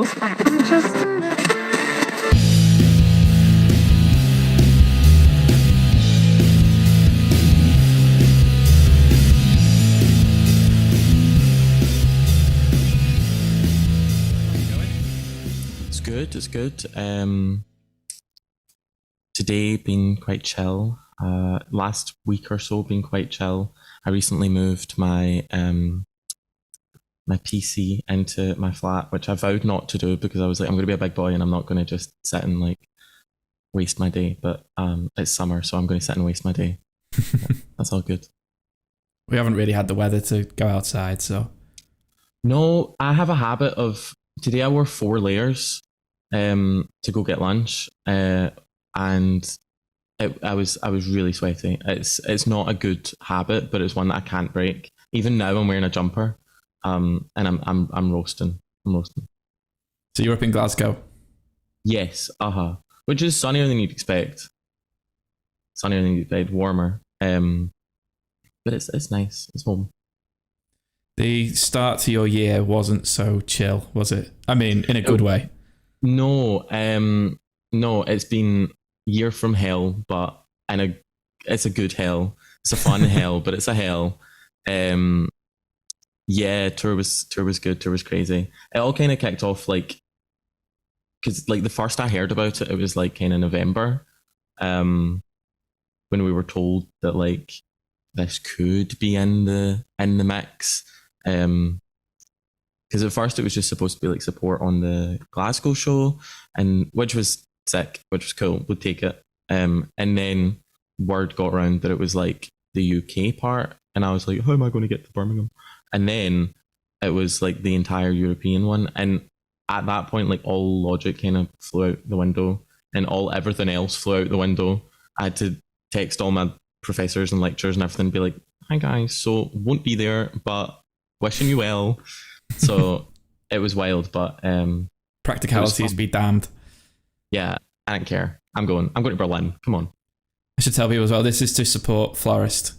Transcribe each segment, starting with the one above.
It's good. Today been quite chill. Last week or so been quite chill. I recently moved my my PC into my flat, which I vowed not to do because I was like, I'm going to be a big boy and I'm not going to just sit and like waste my day. But it's summer, so I'm going to sit and waste my day. That's all good. We haven't really had the weather to go outside, so. No, I have a habit of today. I wore 4 layers to go get lunch, and I was really sweaty. It's not a good habit, but it's one that I can't break. Even now, I'm wearing a jumper, and I'm roasting. I'm roasting. So you're up in Glasgow? Yes, which is sunnier than you'd expect. Sunnier than you'd expect, warmer. But it's nice. It's home. The start to your year wasn't so chill, was it? I mean, in a good way. No, no, it's been year from hell, but it's a good hell. It's a fun hell, but it's a hell. Yeah, tour was good. Tour was crazy. It all kind of kicked off like, because like the first I heard about it, it was like kind of November, when we were told that like this could be in the mix. Because at first it was just supposed to be like support on the Glasgow show, and which was sick, which was cool, would take it. And then word got around that it was like the UK part, and I was like, how am I going to get to Birmingham? And then it was like the entire European one, and at that point, like all logic kind of flew out the window, and everything else flew out the window. I had to text all my professors and lecturers and everything, and be like, hi guys, so won't be there, but wishing you well. So it was wild, but practicalities be damned. Yeah, I don't care. I'm going to Berlin. Come on. I should tell people as well, this is to support Florist.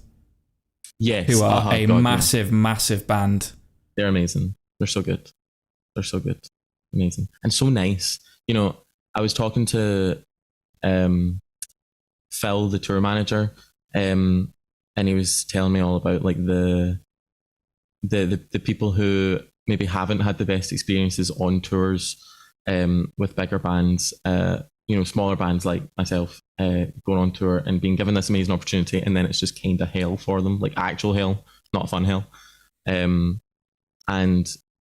Yes. Who are massive band. They're amazing. They're so good. They're so good. Amazing. And so nice. You know, I was talking to Phil, the tour manager, and he was telling me all about like the people who maybe haven't had the best experiences on tours with bigger bands, smaller bands like myself, going on tour and being given this amazing opportunity, and then it's just kind of hell for them, like actual hell, not fun hell. And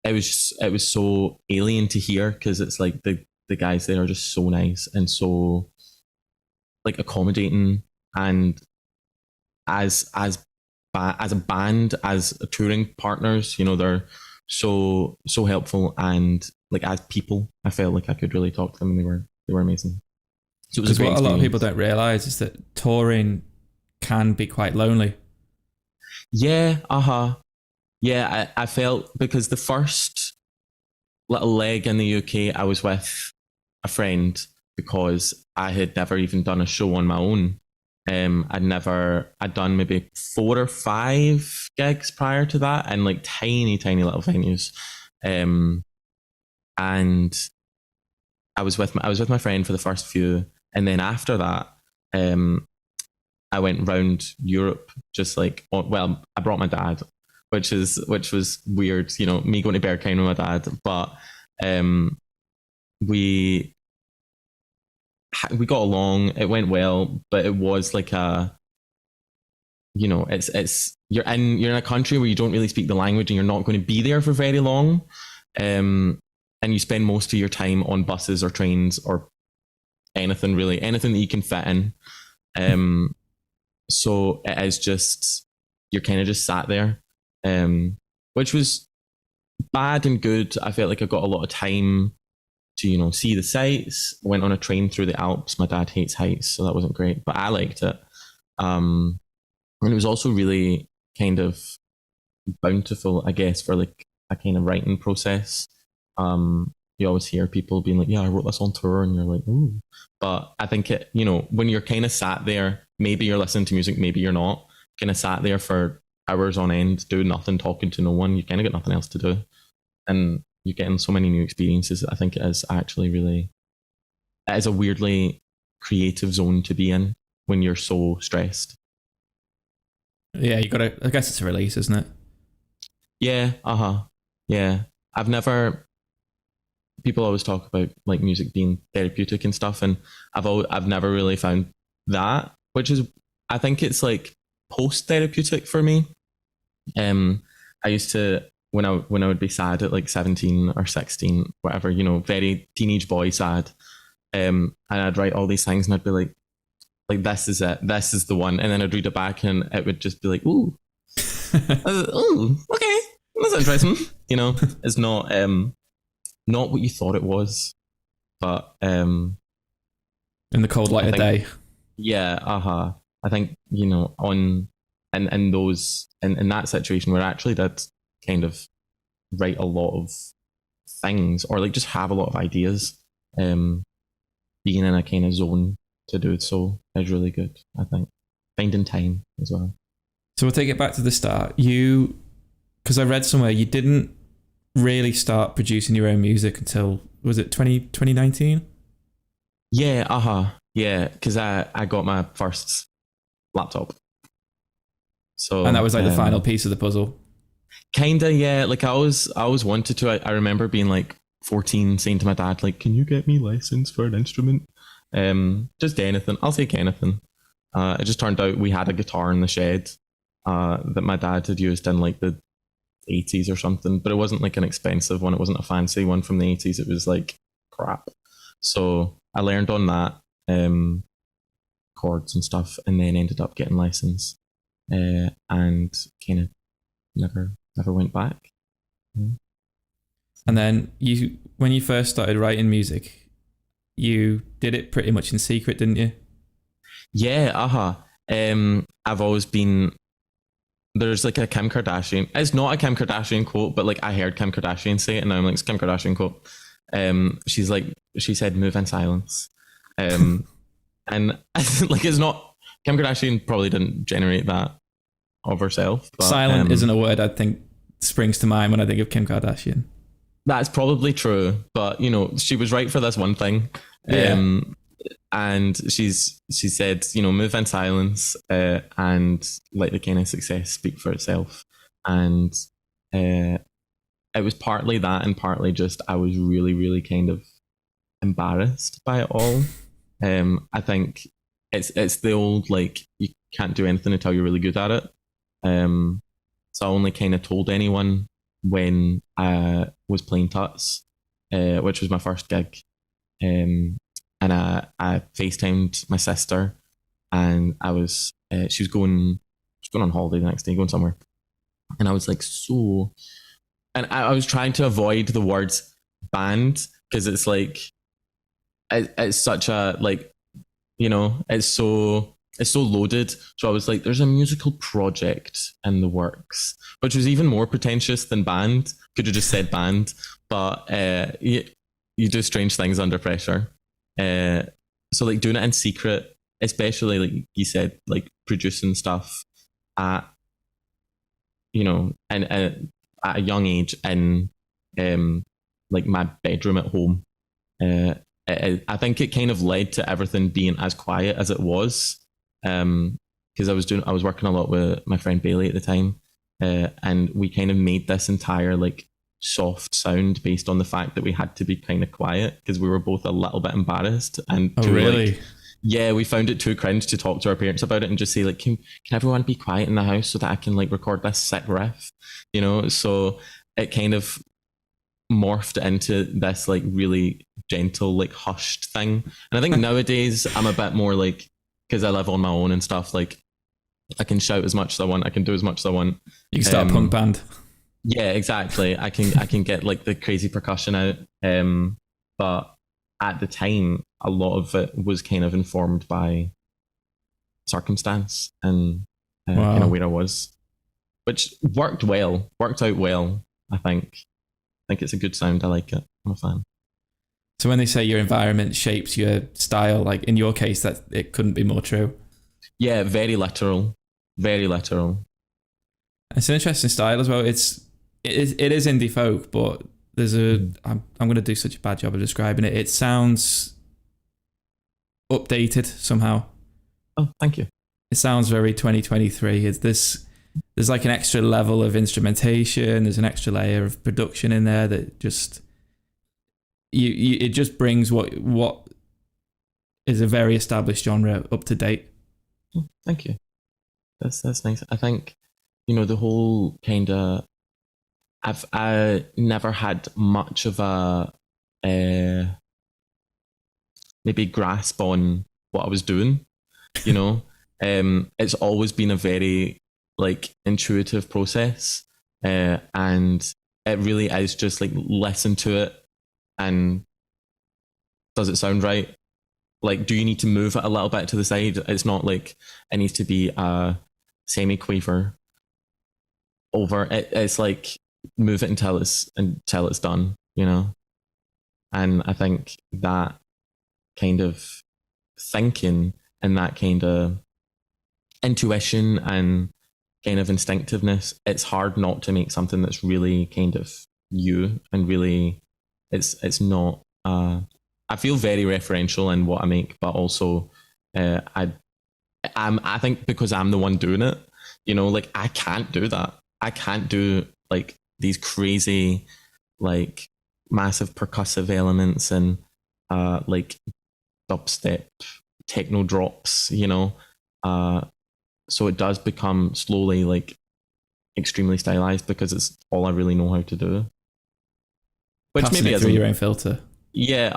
it was so alien to hear, because it's like the guys there are just so nice and so like accommodating, and as a band, as touring partners, you know, they're so helpful, and like as people, I felt like I could really talk to them, and they were amazing. So it was a great experience. What a lot of people don't realise is that touring can be quite lonely. Yeah, yeah. I felt, because the first little leg in the UK, I was with a friend, because I had never even done a show on my own. I'd done maybe 4 or 5 gigs prior to that in like tiny little venues. And I was with my friend for the first few, and then after that, I went round Europe, just like, well, I brought my dad, which was weird, you know, me going to Berghain with my dad, but we got along, it went well, but it was like it's you're in a country where you don't really speak the language, and you're not going to be there for very long, and you spend most of your time on buses or trains or anything that you can fit in. So it is just, you're kind of just sat there, which was bad and good. I felt like I got a lot of time to, you know, see the sights. Went on a train through the Alps. My dad hates heights, so that wasn't great, but I liked it. And it was also really kind of bountiful, I guess, for like a kind of writing process. You always hear people being like, yeah, I wrote this on tour, and you're like, ooh. But I think it, you know, when you're kind of sat there, maybe you're listening to music, maybe you're not, kind of sat there for hours on end, doing nothing, talking to no one, you kind of got nothing else to do. And you're getting so many new experiences. I think it is actually really, it is a weirdly creative zone to be in when you're so stressed. Yeah, you gotta. I guess it's a release, isn't it? Yeah, yeah. I've never. People always talk about like music being therapeutic and stuff, and I've never really found that, which is, I think it's like post therapeutic for me. I used to, when I would be sad at like 17 or 16, whatever, very teenage boy sad. And I'd write all these things and I'd be like this is it, this is the one, and then I'd read it back and it would just be like, ooh, ooh, okay, that's interesting. It's not what you thought it was, but in the cold light of day. Yeah, I think on in those in that situation where I actually did kind of write a lot of things, or like just have a lot of ideas, being in a kind of zone to do so is really good. I think finding time as well. So we'll take it back to the start. Because I read somewhere you didn't really start producing your own music until, was it 2019? Yeah, yeah, because I got my first laptop. So, and that was like the final piece of the puzzle. Kinda, yeah. Like I always wanted to. I remember being like 14, saying to my dad, like, "Can you get me license for an instrument? Just anything. I'll take anything." It just turned out we had a guitar in the shed that my dad had used in like the 80s or something, but it wasn't like an expensive one. It wasn't a fancy one from the 80s. It was like crap. So I learned on that, chords and stuff, and then ended up getting license, and kind of never went back. Mm. And then when you first started writing music, you did it pretty much in secret, didn't you? Yeah, I've always been. There's like a Kim Kardashian. It's not a Kim Kardashian quote, but like I heard Kim Kardashian say it, and now I'm like, it's Kim Kardashian quote. She said, "Move in silence," and like it's not, Kim Kardashian probably didn't generate that of herself. But, silent isn't a word I think springs to mind when I think of Kim Kardashian. That's probably true, but she was right for this one thing. Yeah. And she said, move in silence, and let the kind of success speak for itself. And it was partly that, and partly just I was really, really kind of embarrassed by it all. I think it's the old, like, you can't do anything until you're really good at it. So I only kind of told anyone when I was playing Tuts, which was my first gig. And I FaceTimed my sister, and I was she was going on holiday the next day, going somewhere, and I was like, and I was trying to avoid the words band, because it's like it's such a, like, it's so loaded. So I was like, there's a musical project in the works, which was even more pretentious than band. Could have just said band, but you do strange things under pressure. So like doing it in secret, especially like you said, like producing stuff at and at a young age in like my bedroom at home. I think it kind of led to everything being as quiet as it was, because I was working a lot with my friend Bailey at the time, and we kind of made this entire like soft sound based on the fact that we had to be kind of quiet because we were both a little bit embarrassed. And really? Like, yeah, we found it too cringe to talk to our parents about it and just say like, can everyone be quiet in the house so that I can like record this sick riff, so it kind of morphed into this like really gentle, like hushed thing. And I think nowadays I'm a bit more like, because I live on my own and stuff, like I can shout as much as I want, I can do as much as I want. You can start a punk band. Yeah, exactly. I can get like the crazy percussion out. But at the time, a lot of it was kind of informed by circumstance and kind of where I was, which worked out well. I think it's a good sound. I like it. I'm a fan. So when they say your environment shapes your style, like in your case, that it couldn't be more true. Yeah, very literal. Very literal. It's an interesting style as well. It is indie folk, but I'm going to do such a bad job of describing it. It sounds updated somehow. Oh, thank you. It sounds very 2023. There's like an extra level of instrumentation. There's an extra layer of production in there that just it just brings what is a very established genre up to date. Oh, thank you. That's nice. I think, the whole kind of, I never had much of a maybe grasp on what I was doing. It's always been a very like intuitive process, and it really is just like listen to it and does it sound right? Like, do you need to move it a little bit to the side? It's not like it needs to be a semi-quaver over it. It's like move it until it's done, And I think that kind of thinking and that kind of intuition and kind of instinctiveness, it's hard not to make something that's really kind of you and really it's not I feel very referential in what I make, but also I think because I'm the one doing it, like I can't do that. I can't do like these crazy like massive percussive elements and like dubstep techno drops, so it does become slowly like extremely stylized because it's all I really know how to do. Which Passing maybe it through your own filter. Yeah,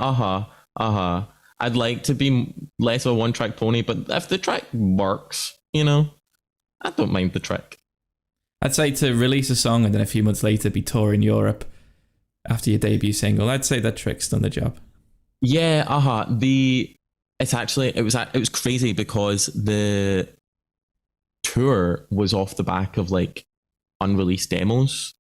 I'd like to be less of a one-track pony, but if the track works, I don't mind the track. I'd say to release a song and then a few months later be touring Europe after your debut single, I'd say that trick's done the job. Yeah, it was crazy because the tour was off the back of like unreleased demos.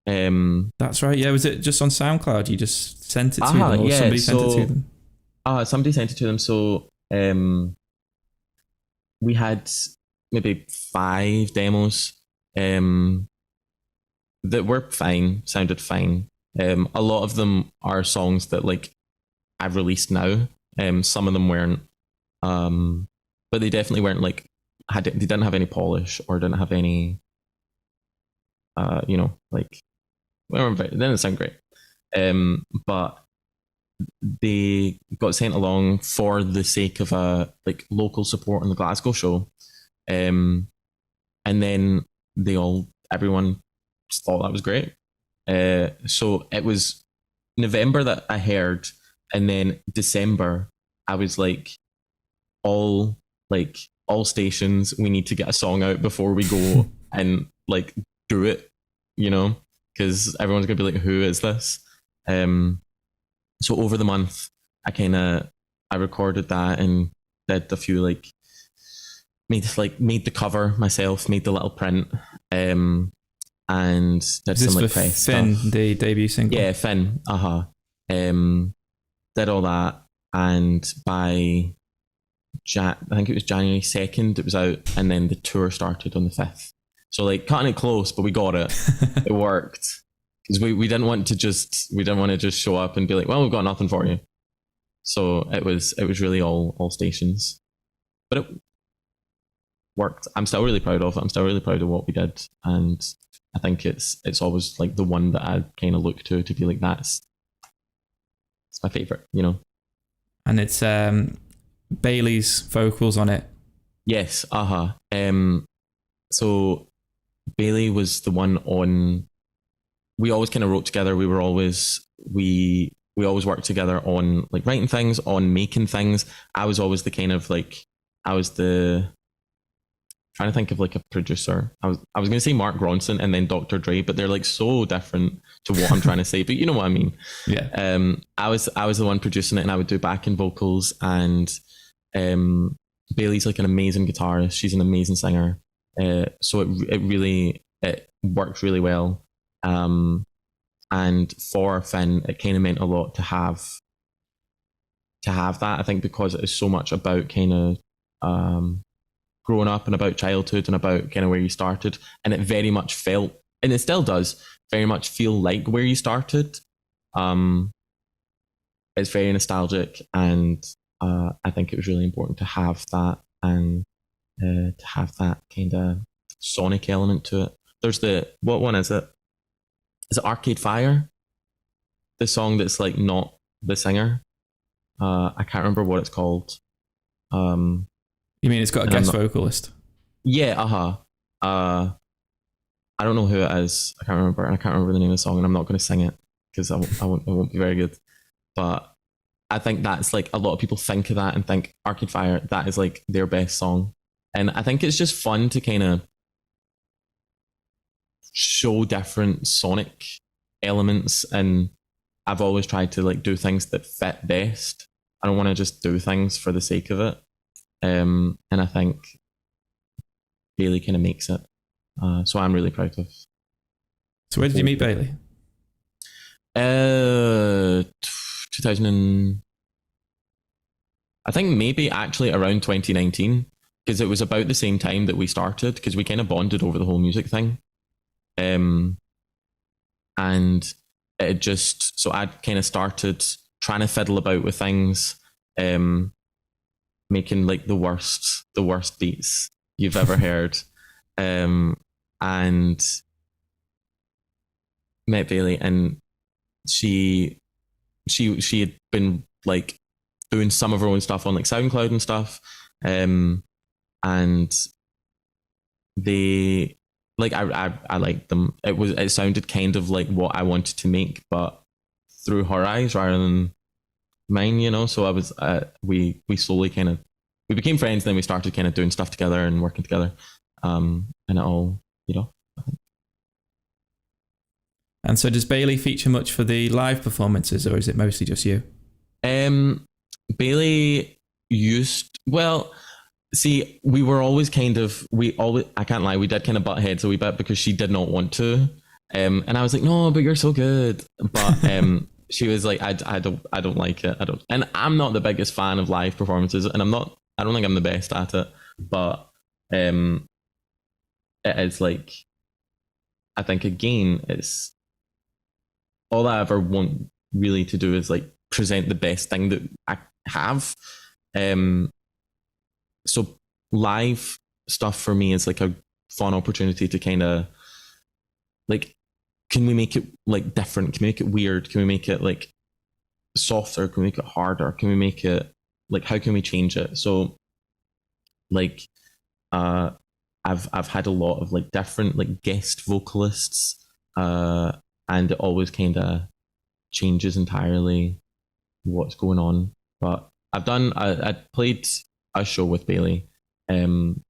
That's right. Yeah, was it just on SoundCloud? You just sent it to them, or somebody sent it to them? Somebody sent it to them. So we had maybe 5 demos that were fine, sounded fine. A lot of them are songs that like I've released now. Some of them weren't, but they definitely weren't like they didn't have any polish or didn't have any, like. It didn't sound great, but they got sent along for the sake of a like local support on the Glasgow show, and then everyone just thought that was great. So it was November that I heard, and then December I was like, all stations, we need to get a song out before we go and like do it, because everyone's going to be like, who is this? So over the month, I recorded that and did a few made the cover myself, made the little print, and did is some this for press Finn, stuff. the debut single? Yeah, Finn. Did all that, and by I think it was January 2nd, it was out, and then the tour started on the 5th. So cutting it close, but we got it. It worked because we didn't want to just show up and be like, well, we've got nothing for you. So it was really all stations, but it worked. I'm still really proud of it. I'm still really proud of what we did, and I think it's always the one that I kind of look to be like, it's my favorite, And it's Bailey's vocals on it. Yes. So Bailey was the one on. We always kind of wrote together. We always worked together on writing things, on making things. I was always the kind of I was the trying to think of a producer. I was going to say Mark Ronson and then Dr. Dre, but they're so different to what I'm trying to say. But you know what I mean? Yeah. I was the one producing it, and I would do backing vocals. And Bailey's an amazing guitarist. She's an amazing singer. So it really worked really well. And for Finn, it kind of meant a lot to have that. I think because it is so much about kind of growing up and about childhood and about kind of where you started, and it very much felt, and it still does, very much feel like where you started. It's very nostalgic, and I think it was really important to have that, and to have that kind of sonic element to it. There's what one is it? Is it Arcade Fire? The song that's like not the singer. I can't remember what it's called. You mean it's got a guest vocalist? Yeah, I don't know who it is. I can't remember, and I can't remember the name of the song, and I'm not going to sing it because I won't be very good. But I think that's like a lot of people think of that and think Arcade Fire, that is like their best song. And I think it's just fun to kind of show different sonic elements, and I've always tried to like do things that fit best. I don't want to just do things for the sake of it. And I think Bailey kind of makes it. So I'm really proud of. So where did you meet Bailey? 2000 and I think maybe actually around 2019, because it was about the same time that we started, because we kind of bonded over the whole music thing. And it just, so I'd kind of started trying to fiddle about with things, making like the worst beats you've ever heard. And met Bailey, and she had been like doing some of her own stuff on like SoundCloud and stuff. And they like I liked them. It sounded kind of like what I wanted to make, but through her eyes rather than mine, you know. So I was we slowly kind of we became friends, then we started kind of doing stuff together and working together. And it all, you know. And so does Bailey feature much for the live performances, or is it mostly just you? Bailey well, see, we were always I can't lie, we did kind of butt heads a wee bit because she did not want to. And I was like, no, but you're so good. But she was like, I don't like it. And I'm not the biggest fan of live performances, and I don't think I'm the best at it, but it is like, I think again, it's all I ever want really to do is like present the best thing that I have. So live stuff for me is like a fun opportunity to kind of like, can we make it like different? Can we make it weird? Can we make it like softer? Can we make it harder? Can we make it like, how can we change it? So like, I've had a lot of like different like guest vocalists, and it always kind of changes entirely what's going on. But I played a show with Bailey, and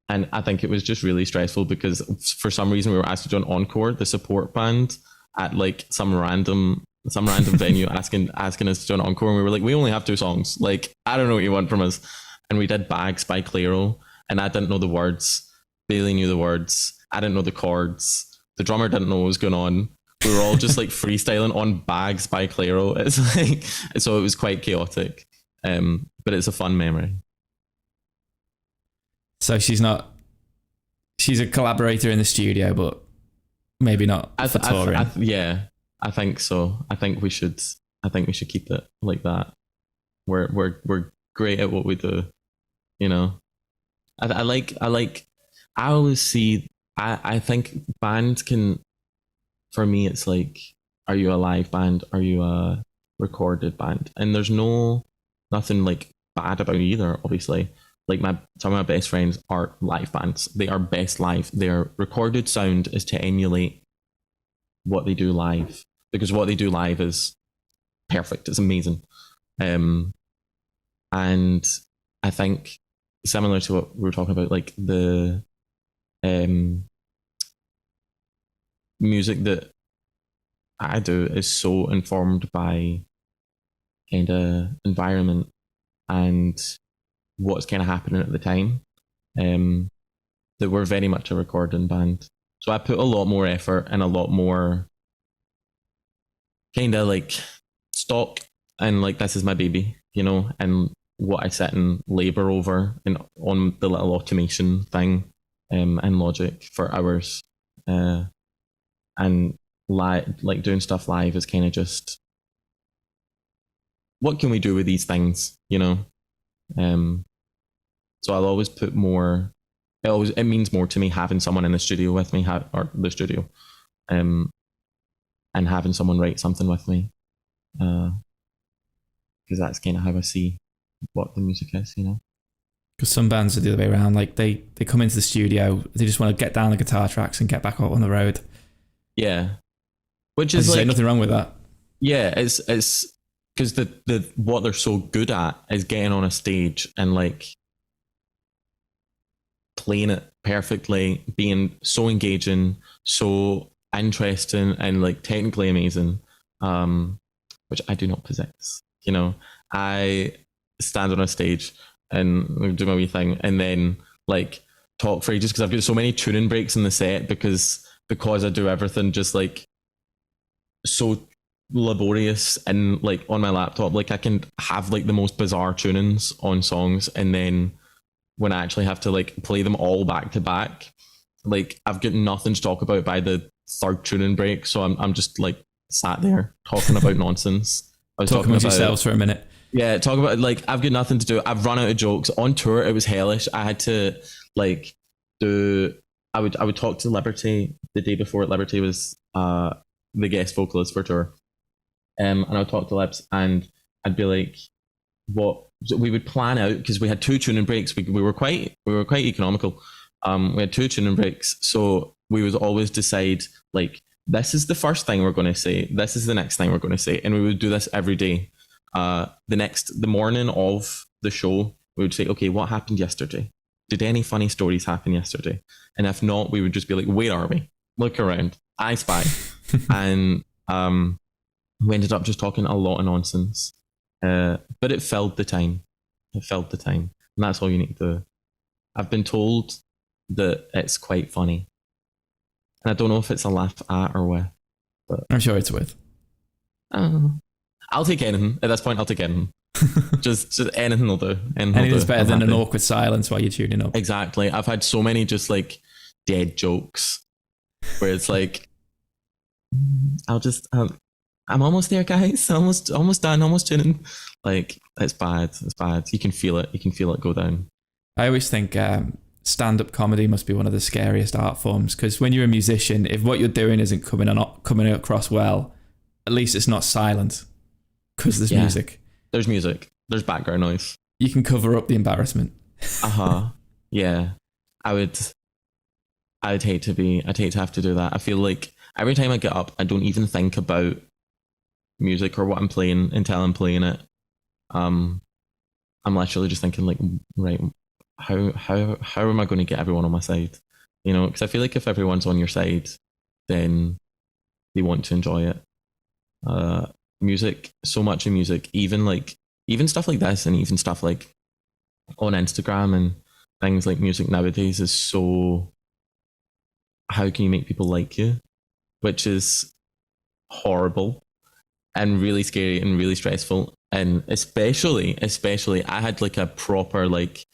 I think it was just really stressful because for some reason we were asked to do an encore, the support band, at like some random venue asking us to do an encore, and we were like, we only have 2 songs, like I don't know what you want from us. And we did Bags by Clairo, and I didn't know the words. Bailey knew the words. I didn't know the chords. The drummer didn't know what was going on. We were all just like freestyling on Bags by Clairo. It's like, so it was quite chaotic, but it's a fun memory. So she's a collaborator in the studio, but maybe not for touring. Yeah, I think so. I think we should keep it like that. We're great at what we do, you know. I always see, I think bands can, for me it's like, are you a live band? Are you a recorded band? And there's nothing like bad about either, obviously. Like some of my best friends are live bands. They are best live. Their recorded sound is to emulate what they do live, because what they do live is perfect. It's amazing. And I think similar to what we were talking about, like the music that I do is so informed by kind of environment and what's kind of happening at the time, that we're very much a recording band. So I put a lot more effort and a lot more kind of like stock, and like, this is my baby, you know, and what I sit and labor over and on the little automation thing, and Logic for hours, and like doing stuff live is kind of just, what can we do with these things, you know? So I'll always put more. It means more to me having someone in the studio with me, or the studio, and having someone write something with me, because that's kind of how I see what the music is, you know. Because some bands are the other way around. Like they come into the studio, they just want to get down the guitar tracks and get back out on the road. Yeah, which is like nothing wrong with that. Yeah, it's because the what they're so good at is getting on a stage and like playing it perfectly, being so engaging, so interesting, and like technically amazing, which I do not possess. You know, I stand on a stage and do my wee thing, and then like talk for ages because I've got so many tuning breaks in the set because I do everything just like so laborious and like on my laptop. Like I can have like the most bizarre tunings on songs, and then when I actually have to like play them all back to back, like I've got nothing to talk about by the third tuning break. So I'm just like sat there talking about nonsense. I was talking about yourselves for a minute. Yeah, talk about like I've got nothing to do. I've run out of jokes on tour. It was hellish. I had to like do. I would talk to Liberty the day before. Liberty was the guest vocalist for tour, and I would talk to Libs, and I'd be like, what we would plan out because we had two tuning breaks. We were quite economical. We had two tuning breaks, so we would always decide like this is the first thing we're going to say. This is the next thing we're going to say, and we would do this every day. The morning of the show, we would say, okay, what happened yesterday? Did any funny stories happen yesterday? And if not, we would just be like, where are we? Look around. I spy. And we ended up just talking a lot of nonsense. But it filled the time. It filled the time. And that's all you need to do. I've been told that it's quite funny. And I don't know if it's a laugh at or with. But I'm sure it's with. I'll take anything. At this point, I'll take anything. just anything will do. Anything's better than an awkward silence while you're tuning up. Exactly. I've had so many just like dead jokes where it's like, I'm almost there, guys. Almost done. Almost tuning. Like it's bad. It's bad. You can feel it. You can feel it go down. I always think stand-up comedy must be one of the scariest art forms because when you're a musician, if what you're doing isn't coming across well, at least it's not silent because there's music. There's music. There's background noise. You can cover up the embarrassment. Yeah. I'd hate to have to do that. I feel like every time I get up, I don't even think about music or what I'm playing until I'm playing it. I'm literally just thinking like, right, how am I going to get everyone on my side? You know, because I feel like if everyone's on your side, then they want to enjoy it. Music, so much of music, even stuff like this, and even stuff like on Instagram and things like music nowadays is so. How can you make people like you? Which is horrible and really scary and really stressful. And especially, I had like a proper like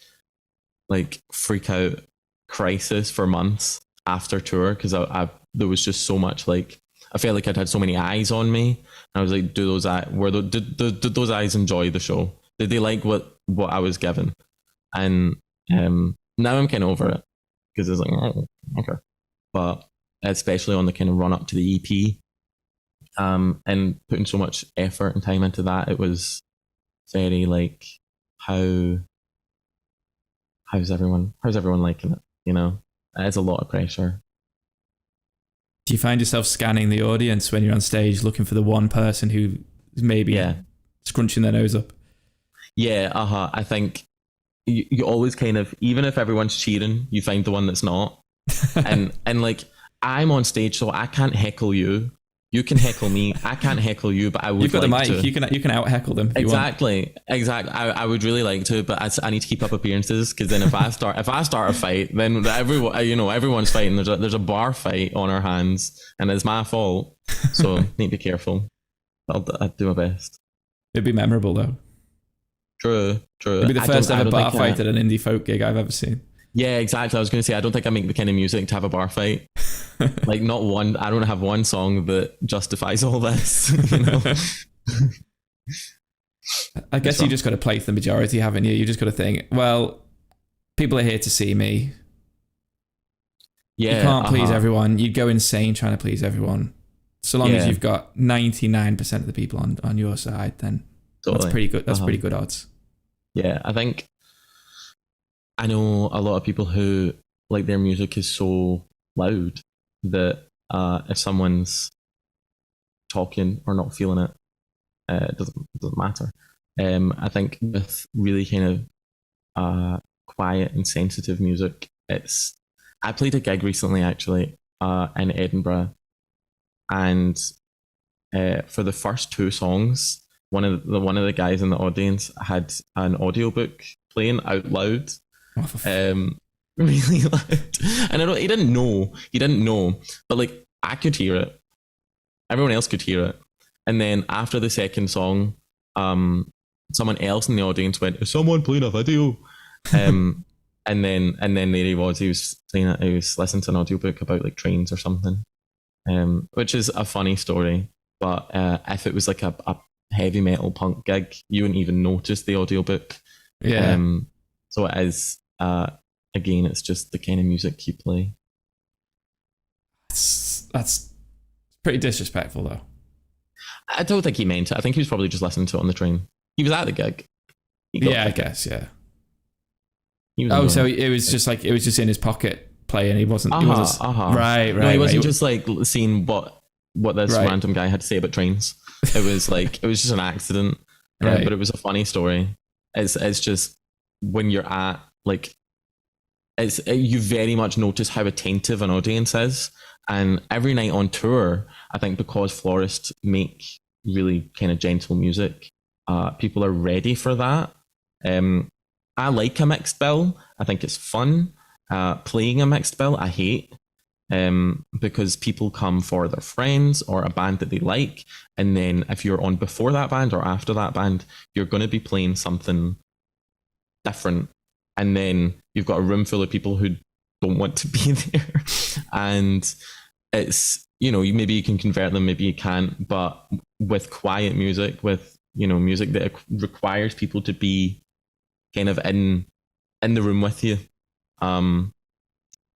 freak out crisis for months after tour because I there was just so much like I felt like I'd had so many eyes on me. I was like, did those eyes enjoy the show? Did they like what I was given? And now I'm kind of over it because it's like, oh, okay. But especially on the kind of run up to the EP, and putting so much effort and time into that, it was very like, how's everyone liking it? You know, it's a lot of pressure. Do you find yourself scanning the audience when you're on stage, looking for the one person who is maybe scrunching their nose up? Yeah, I think you always kind of, even if everyone's cheering, you find the one that's not. and like I'm on stage, so I can't heckle you. You can heckle me. I can't heckle you, but I would. You've got like the mic. To. You can out heckle them. Exactly. I would really like to, but I need to keep up appearances because then if I start a fight, then everyone's fighting. There's a bar fight on our hands, and it's my fault. So need to be careful. I'll do my best. It'd be memorable though. True. It'd be the first ever bar fight at an indie folk gig I've ever seen. Yeah, exactly. I was going to say, I don't think I make the kind of music to have a bar fight. Like, not one. I don't have one song that justifies all this. You know. I guess you just got to play to the majority, haven't you? You just got to think, well, people are here to see me. Yeah, you can't please everyone. You'd go insane trying to please everyone. So long as you've got 99% of the people on your side, then that's pretty good. That's pretty good odds. Yeah, I think I know a lot of people who like their music is so loud that if someone's talking or not feeling it, it doesn't matter. I think with really kind of quiet and sensitive music, I played a gig recently actually in Edinburgh, and for the first two songs, one of the guys in the audience had an audiobook playing out loud, really loud, and he didn't know, but like I could hear it, everyone else could hear it, and then after the second song, someone else in the audience went, "Is someone playing a video?" And then there he was playing it. He was listening to an audiobook about like trains or something, which is a funny story. But if it was like a heavy metal punk gig, you wouldn't even notice the audiobook. Yeah. So it is, again, it's just the kind of music you play. That's pretty disrespectful, though. I don't think he meant it. I think he was probably just listening to it on the train. He was at the gig. Yeah, I guess, yeah. So it was just like, it was just in his pocket playing. He wasn't, right. No, he wasn't just like seeing what this random guy had to say about trains. It was like, it was just an accident, but it was a funny story. It's just when you're at like, you very much notice how attentive an audience is. And every night on tour, I think because Florist make really kind of gentle music, people are ready for that. I like a mixed bill. I think it's fun. Playing a mixed bill, I hate, because people come for their friends or a band that they like. And then if you're on before that band or after that band, you're going to be playing something different. And then you've got a room full of people who don't want to be there. And it's, maybe you can convert them, maybe you can't. But with quiet music, with, music that requires people to be kind of in the room with you,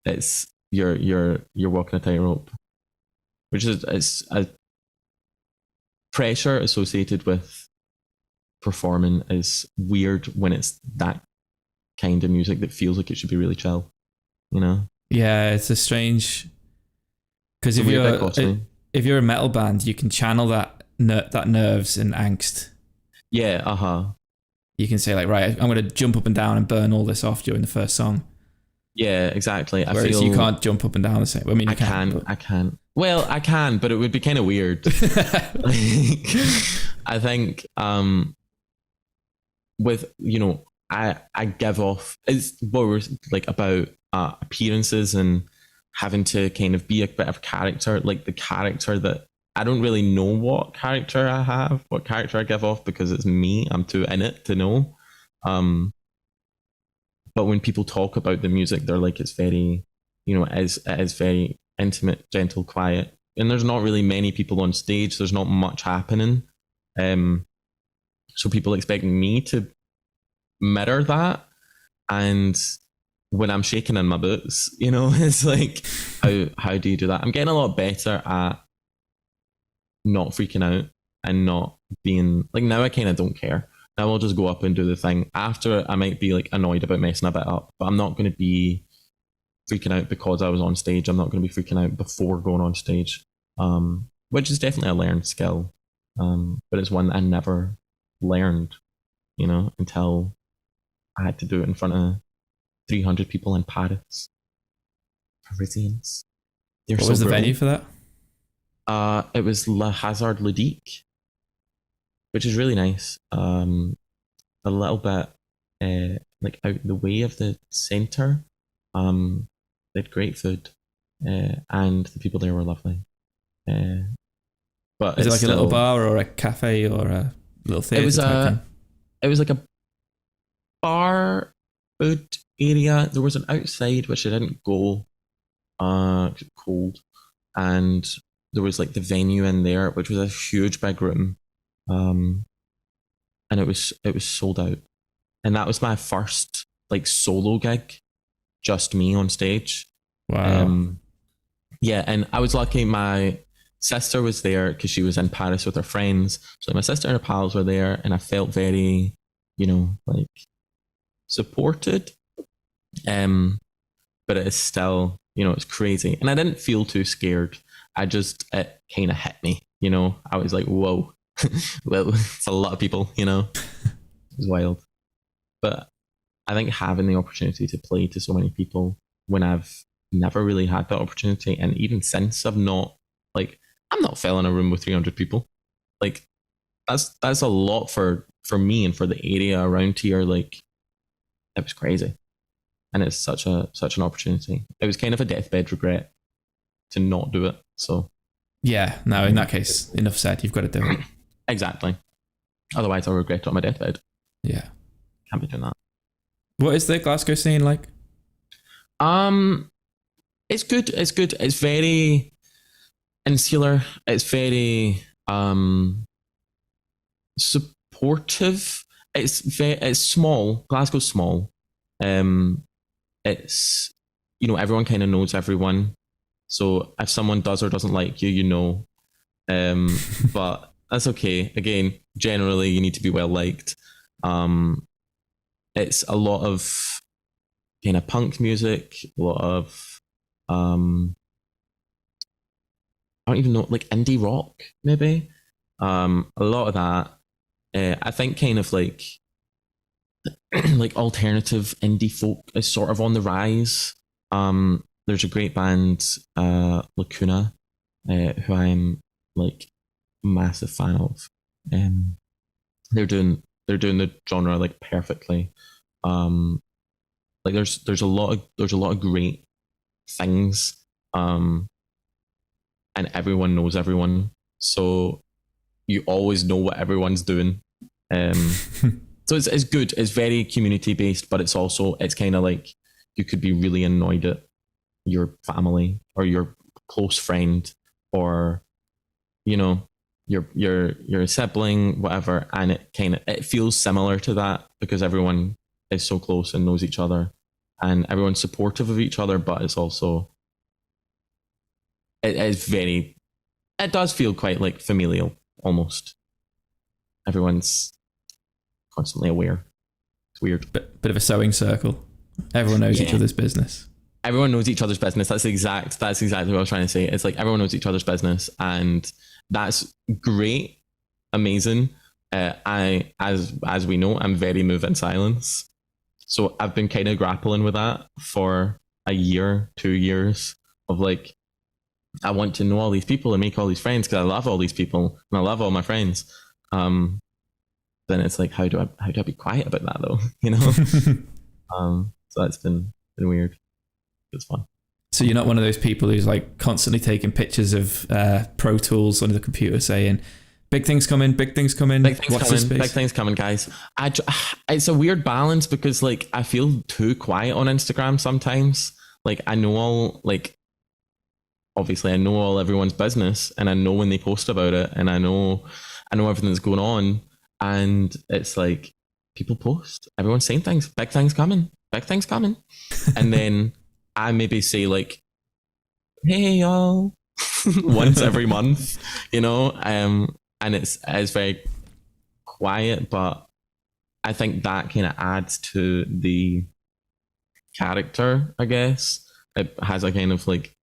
it's you're walking a tightrope, which is it's a pressure associated with performing is weird when it's that kind of music that feels like it should be really chill, Yeah, it's a strange, because if you're a metal band, you can channel that nerves and angst. Yeah, You can say like, right, I'm going to jump up and down and burn all this off during the first song. Yeah, exactly. Whereas you can't jump up and down the same. I mean, I can. Well, I can, but it would be kind of weird. I think with I give off, it's what we're like about appearances and having to kind of be a bit of a character, like the character that I don't really know what character I give off because it's me. I'm too in it to know. But when people talk about the music, they're like, it's very, it is very intimate, gentle, quiet. And there's not really many people on stage. There's not much happening. So people expect me to mirror that. And when I'm shaking in my boots, it's like, how do you do that? I'm getting a lot better at not freaking out and not being like, now I kind of don't care. Now I'll just go up and do the thing. After, I might be like annoyed about messing a bit up, but I'm not going to be freaking out because I was on stage. I'm not going to be freaking out before going on stage, which is definitely a learned skill, but it's one that I never learned, until I had to do it in front of 300 people in Paris. Parisians. What was the venue for that? It was La Hazard Ludique, which is really nice. A little bit like out the way of the centre. They had great food, and the people there were lovely. But is it like a little bar or a cafe or a little theatre? It was like a bar, food area. There was an outside which I didn't go. It was cold, and there was like the venue in there, which was a huge big room, um, and it was sold out. And that was my first like solo gig, just me on stage. Wow. Yeah, and I was lucky. My sister was there because she was in Paris with her friends. So my sister and her pals were there, and I felt very, like supported. But it is still, it's crazy, and I didn't feel too scared. It kind of hit me. I was like, whoa, well, it's a lot of people. It was wild. But I think having the opportunity to play to so many people when I've never really had that opportunity, and even since I'm not fell in a room with 300 people. Like that's a lot for me and for the area around here. Like it was crazy, and it's such an opportunity. It was kind of a deathbed regret to not do it. So yeah, no, in that case, enough said. You've got to do it. Exactly. Otherwise, I'll regret it on my deathbed. Yeah, can't be doing that. What is the Glasgow scene like? It's good. It's good. It's very insular. It's very supportive. It's small. Glasgow's small. It's everyone kind of knows everyone. So if someone does or doesn't like you, but that's okay. Again, generally you need to be well liked. It's a lot of kind of punk music, a lot of I don't even know, like indie rock maybe. A lot of that. I think kind of like like alternative indie folk is sort of on the rise. There's a great band, Lacuna, who I'm like massive fan of. They're doing the genre like perfectly. Like there's a lot of great things, and everyone knows everyone, so you always know what everyone's doing. So it's good. It's very community based, but it's kind of like you could be really annoyed at your family or your close friend or your sibling, whatever, and it feels similar to that because everyone is so close and knows each other, and everyone's supportive of each other. But it's also it does feel quite like familial almost. Everyone's constantly aware. It's weird. Bit of a sewing circle. Everyone knows each other's business. Everyone knows each other's business. That's exactly what I was trying to say. It's like everyone knows each other's business, and that's great, amazing. As we know, I'm very moved in silence, so I've been kind of grappling with that for a year, 2 years of like, I want to know all these people and make all these friends because I love all these people and I love all my friends. Then it's like, how do I be quiet about that though? So that's been weird. It's fun. So you're not one of those people who's like constantly taking pictures of Pro Tools on the computer saying, big things coming, big things coming. Big things coming, guys. It's a weird balance because like I feel too quiet on Instagram sometimes. Like I know obviously I know all everyone's business and I know when they post about it and I know everything that's going on, and it's like people post, everyone's saying things, big things coming. And then I maybe say like, hey y'all, once every month, and it's very quiet, but I think that kind of adds to the character, I guess. It has a kind of like,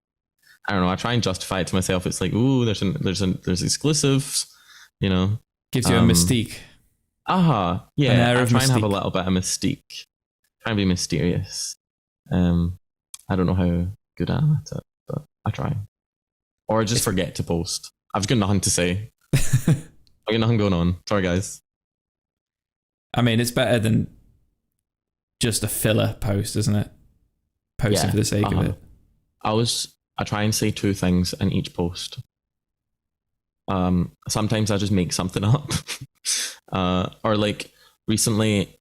I don't know, I try and justify it to myself. It's like, ooh, there's exclusives, Gives you a mystique. Yeah, I try and have a little bit of mystique. Try and be mysterious. I don't know how good I am at it, but I try. Or I just forget to post. I've got nothing to say. I've got nothing going on. Sorry, guys. I mean, it's better than just a filler post, isn't it? Posting for the sake of it. I try and say 2 things in each post. Sometimes I just make something up. Or like recently,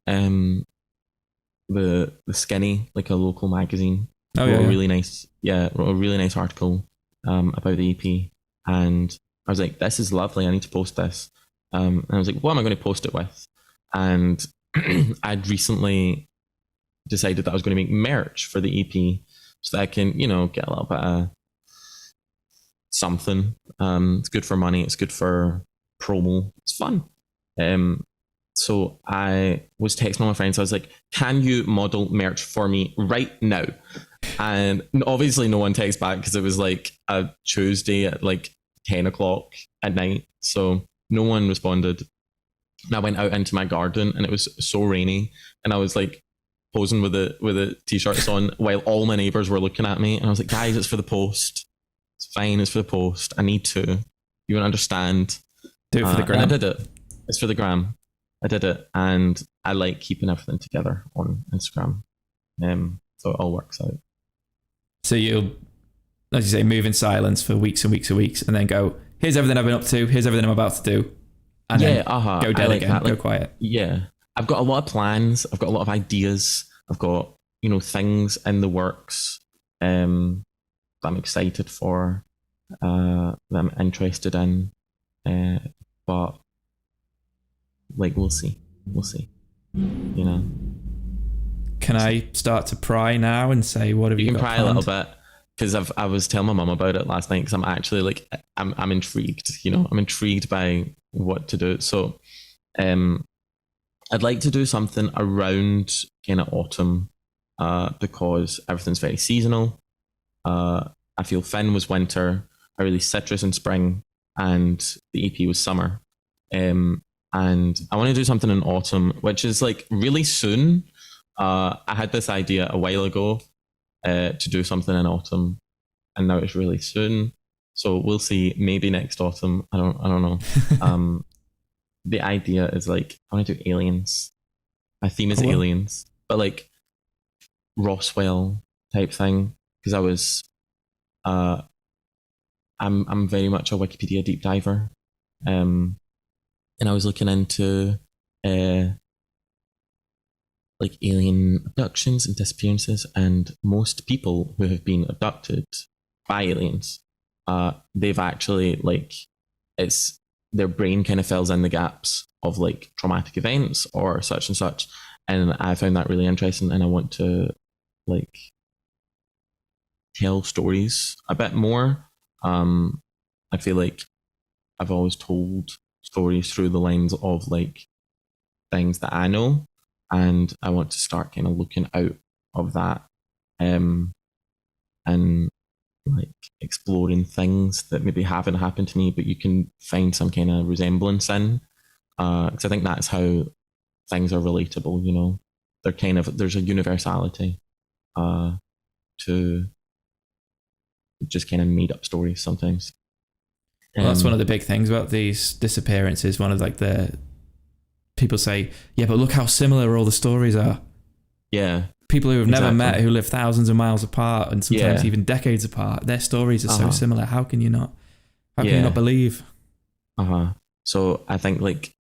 the Skinny, like a local magazine, Oh wrote yeah, a yeah. really nice, wrote a really nice article about the EP, and I was like, this is lovely. I need to post this. And I was like, what am I going to post it with? And I'd recently decided that I was going to make merch for the EP, so that I can, get a little bit of something. It's good for money. It's good for promo. It's fun. Um, so I was texting all my friends. I was like, "Can you model merch for me right now?" And obviously, no one texted back because it was like a Tuesday at like 10 o'clock at night. So no one responded. And I went out into my garden, and it was so rainy, and I was like posing with the t-shirts on while all my neighbors were looking at me, and I was like, "Guys, it's for the post. It's fine. It's for the post. I need to. You won't understand." Do it for the And I gram. did it. It's for the gram. I did it, and I like keeping everything together on Instagram. So it all works out. So you'll, as you say, move in silence for weeks and weeks and weeks, and then go, here's everything I've been up to, here's everything I'm about to do, and Yeah, then go I dead like again, that. go Like, quiet. yeah, I've got a lot of plans. I've got a lot of ideas. I've got things in the works that I'm excited for, that I'm interested in. But like, we'll see. We'll see. You know, Can I start to pry now and say, what have you you can got pry a planned? little bit because I was telling my mum about it last night because I'm actually like I'm intrigued. I'm intrigued by what to do. So, um, I'd like to do something around kind of autumn, because everything's very seasonal. I feel Finn was winter. I released Citrus in spring, and the EP was summer. And I want to do something in autumn, which is like really soon. I had this idea a while ago, to do something in autumn, and now it's really soon. So we'll see. Maybe next autumn. I don't know. Um, the idea is like I want to do aliens. My theme is Oh, well. aliens, but like Roswell type thing. Because uh, I'm very much a Wikipedia deep diver, um, and I was looking into uh like alien abductions and disappearances, and most people who have been abducted by aliens, they've actually like it's their brain kind of fills in the gaps of like traumatic events or such and such, and I found that really interesting, and I want to like tell stories a bit more. Um, I feel like I've always told stories through the lens of like things that I know, and I want to start kind of looking out of that, um, and like exploring things that maybe haven't happened to me, but you can find some kind of resemblance in. Because I think that's how things are relatable. They're kind of there's a universality, to just kind of made up stories sometimes. Well, that's one of the big things about these disappearances. One of like the people say, yeah, but look how similar all the stories are. Yeah, People who have never exactly. met, who live thousands of miles apart and sometimes Yeah. even decades apart, their stories are so Uh-huh. similar. How can you not? How can you Yeah. not believe? So I think like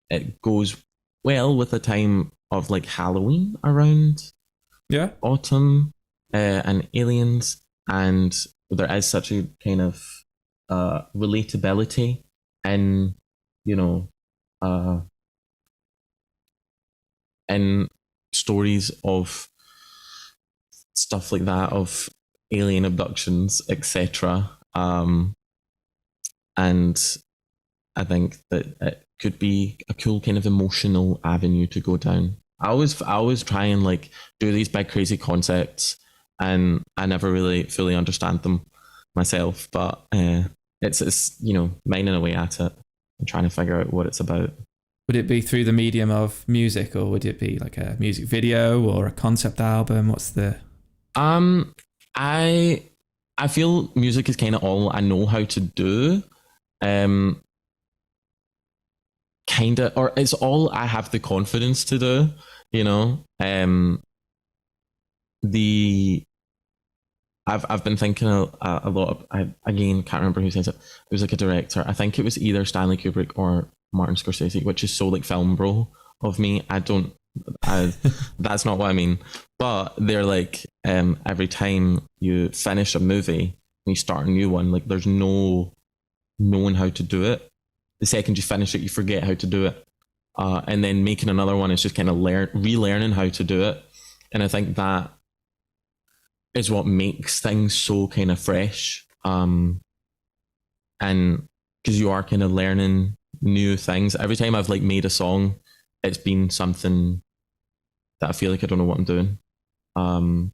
it goes well with the time of like Halloween around Yeah. autumn, and aliens, and there is such a kind of relatability in you know uh, in stories of stuff like that, of alien abductions, etc. And I think that it could be a cool kind of emotional avenue to go down. I always try and like do these big crazy concepts, and I never really fully understand them myself. But it's mining away at it and trying to figure out what it's about. Would it be through the medium of music, or would it be like a music video or a concept album? What's the... Um, I I feel music is kind of all I know how to do. Um, kind of, or it's all I have the confidence to do. The I've been thinking a lot of, I again can't remember who says it. It was like a director. I think it was either Stanley Kubrick or Martin Scorsese, which is so like film bro of me. I don't That's not what I mean. But they're like, every time you finish a movie and you start a new one, like there's no knowing how to do it. The second you finish it, you forget how to do it. And then making another one is just kind of relearning how to do it. And I think that is what makes things so kind of fresh. And because you are kind of learning new things. Every time I've like made a song, it's been something that I feel like I don't know what I'm doing. And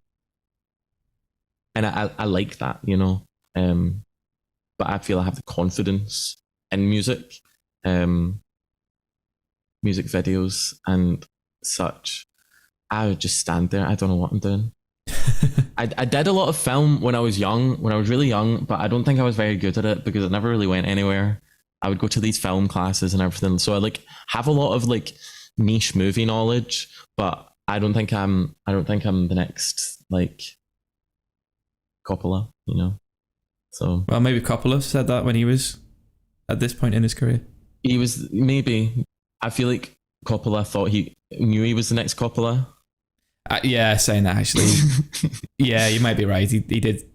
I like that, you know. But I feel I have the confidence in music, music videos and such. I would just stand there. I don't know what I'm doing. I did a lot of film when I was young, when I was really young, but I don't think I was very good at it because it never really went anywhere. I would go to these film classes and everything. So I like have a lot of like niche movie knowledge, but I don't think I'm the next like Coppola, you know. So Well, maybe Coppola said that when he was at this point in his career. he was, maybe. I feel like Coppola thought he knew he was the next Coppola. Yeah, saying that actually. Yeah, you might be right. He did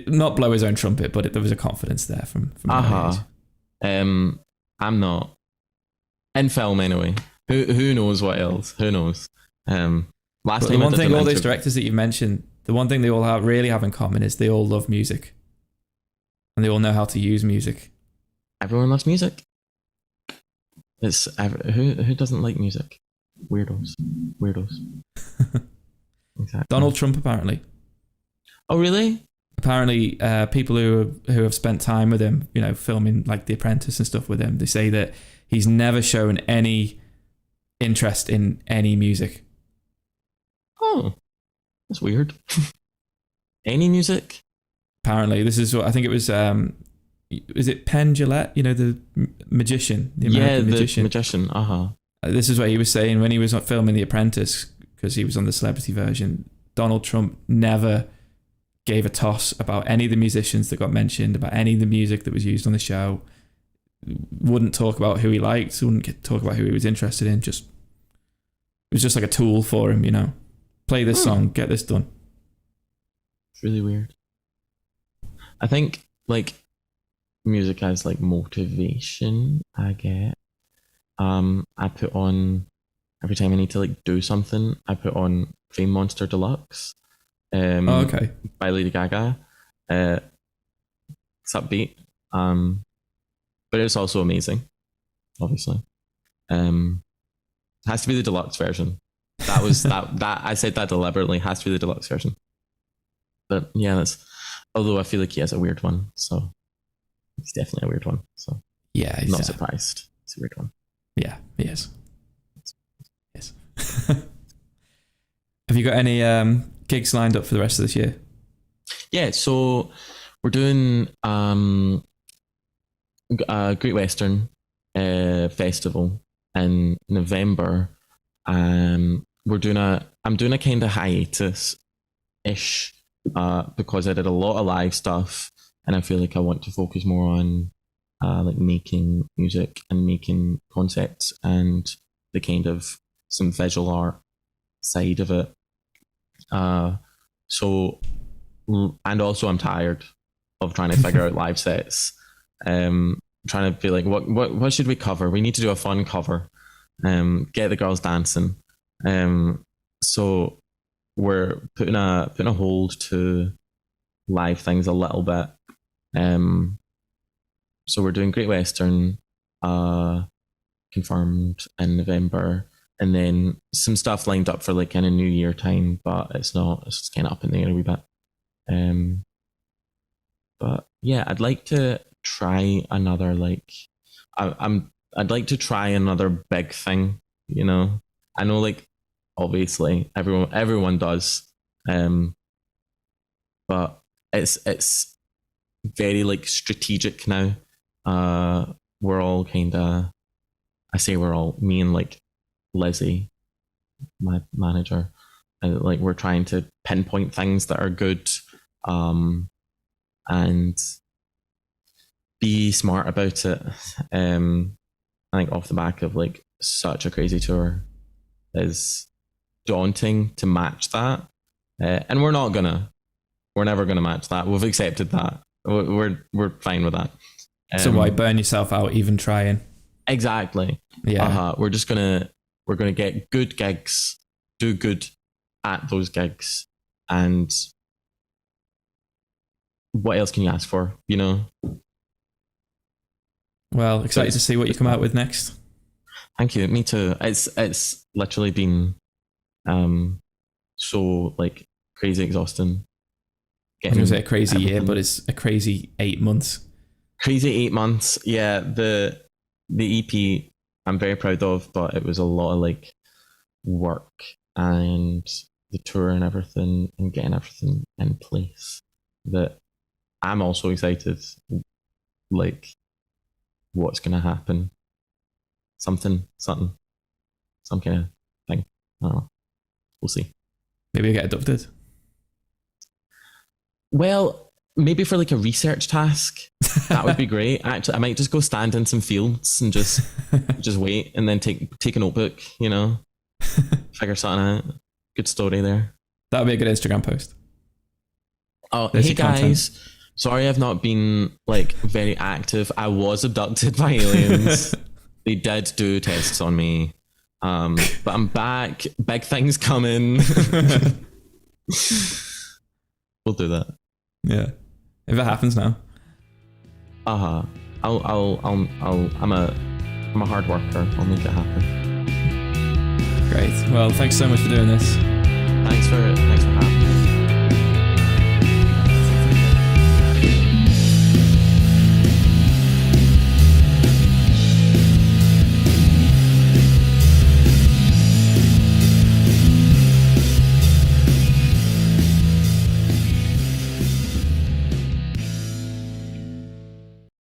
not blow his own trumpet, but there was a confidence there from I'm not in film anyway. Who knows what else? Who knows? Last but time the one thing all those directors that you've mentioned, the one thing they all really have in common is they all love music, and they all know how to use music. Everyone loves music. It's who doesn't like music? Weirdos. Exactly. Donald Trump, apparently. Oh, really? Apparently, people who have spent time with him, you know, filming like The Apprentice and stuff with him, they say that he's never shown any interest in any music. Oh, that's weird. Any music? Apparently, this is what I think it was. Is it Penn Jillette? You know, the magician, the American magician. Magician. This is what he was saying when he was filming The Apprentice, because he was on the celebrity version. Donald Trump never gave a toss about any of the musicians that got mentioned, about any of the music that was used on the show. Wouldn't talk about who he liked, wouldn't talk about who he was interested in. Just, it was just like a tool for him, you know. Play this song, get this done. It's really weird. I think like music as like motivation, I get. I put on every time I need to like do something, I put on Fame Monster Deluxe. Okay. By Lady Gaga. It's upbeat. But it's also amazing, obviously. It has to be the deluxe version. That was that I said that deliberately, has to be the deluxe version. But yeah, that's, although I feel like he has a weird one, so it's definitely a weird one. So yeah, I'm not surprised. It's a weird one. Yeah, he is. Yes. Have you got any gigs lined up for the rest of this year? Yeah, so we're doing Great Western Festival in November. I'm doing a kind of hiatus ish because I did a lot of live stuff, and I feel like I want to focus more on like making music and making concepts and the kind of some visual art side of it. So, and also I'm tired of trying to figure out live sets. Trying to be like, what should we cover? We need to do a fun cover. Get the girls dancing. So we're putting a hold to live things a little bit. So we're doing Great Western, confirmed in November, and then some stuff lined up for like kind of New Year time, but it's just kind of up in the air a wee bit. But yeah, I'd like to try another like, I'd like to try another big thing, you know. I know like obviously everyone does, but it's very like strategic now. We're all kind of, I say we're all, me and like Lizzie, my manager, like we're trying to pinpoint things that are good, and be smart about it. I think off the back of like such a crazy tour, is daunting to match that. And we're never gonna match that. We've accepted that. We're fine with that. So why burn yourself out even trying? Exactly. Yeah. We're gonna get good gigs, do good at those gigs, and what else can you ask for? You know. Well, excited to see what you come out with next. Thank you. Me too. It's literally been so like crazy exhausting. I was going to say a crazy year, but it's a crazy 8 months. Crazy 8 months. Yeah. The EP I'm very proud of, but it was a lot of like work and the tour and everything and getting everything in place. That I'm also excited, like what's going to happen. Some kind of thing. I don't know. We'll see. Maybe I get adopted. Well, maybe for like a research task, that would be great. Actually, I might just go stand in some fields and just wait, and then take a notebook. You know, figure something out. Good story there. That would be a good Instagram post. Oh, hey guys. Sorry I've not been like very active. I was abducted by aliens. They did do tests on me. But I'm back. Big things coming. We'll do that. Yeah. If it happens now. I'm a hard worker. I'll make it happen. Great. Well, thanks so much for doing this. Thanks for having me.